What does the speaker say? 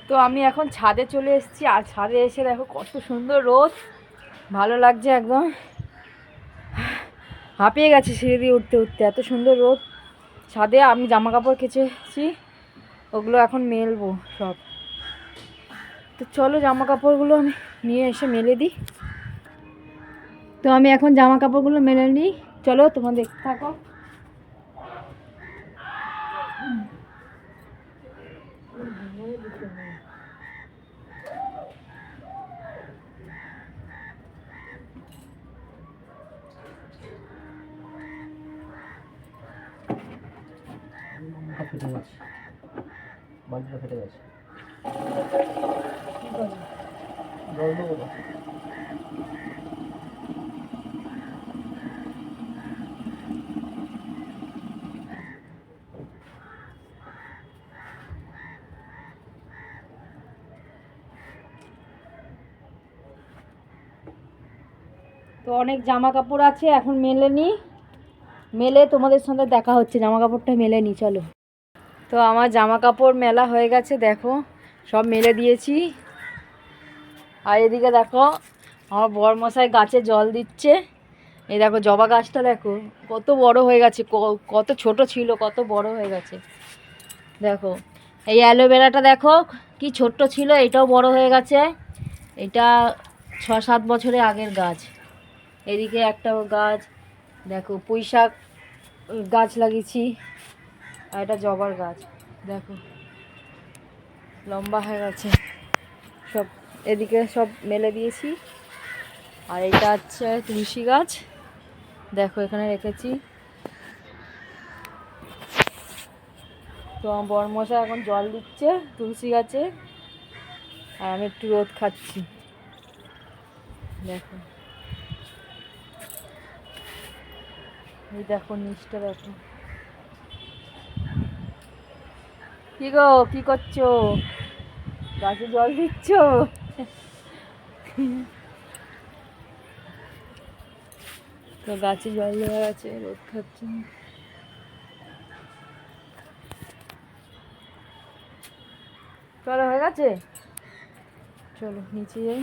তো আমি এখন ছাদে চলে এসেছি, আর ছাদে এসে দেখো কত সুন্দর রোদ, ভালো লাগছে একদম। হাঁপিয়ে গেছে সিঁড়ি দিয়ে উঠতে উঠতে, এত সুন্দর রোদ। ছাদে আমি জামা কাপড় কেচেছি, ওগুলো এখন মেলবো সব। তো চলো জামা কাপড়গুলো আমি নিয়ে এসে মেলে দিই। তো আমি এখন জামা কাপড়গুলো মেলে নিই, চলো তোমরা দেখতে থাকো। ফেটে গেছে, বালতিটা ফেটে গেছে। জল দেবো না। তো অনেক জামা কাপড় আছে, এখন মেলে নিই, মেলে তোমাদের সঙ্গে দেখা হচ্ছে। জামা কাপড়টা মেলে নিই চলো। তো আমার জামা কাপড় মেলা হয়ে গেছে, দেখো সব মেলে দিয়েছি। আর এদিকে দেখো আমার বরমশাই গাছে জল দিচ্ছে। এই দেখো জবা গাছটা দেখো কত বড় হয়ে গেছে, কত ছোট ছিল কত বড় হয়ে গেছে। দেখো এই অ্যালোভেরাটা দেখো কি ছোট্ট ছিল, এটাও বড় হয়ে গেছে। এটা 6-7 বছরের আগের গাছ। এদিকে একটা গাছ দেখো পুঁই শাক গাছ লাগিয়েছি, আর এটা জবার গাছ দেখো লম্বা হয়ে গেছে সব। এদিকে সব মেলে দিয়েছি। আর এটা হচ্ছে তুলসী গাছ, দেখো এখানে রেখেছি। তো আমার বরমশাই এখন জল দিচ্ছে তুলসী গাছে, আর আমি একটু রোদ খাচ্ছি। দেখো এই দেখো নিচটা দেখো। কি গো কি করছো, গাছে জল দিচ্ছ? তো গাছে জল দেওয়া গেছে, রোদ খাচ্ছি। চলো হয়ে গেছে, চলো নিচে যাই।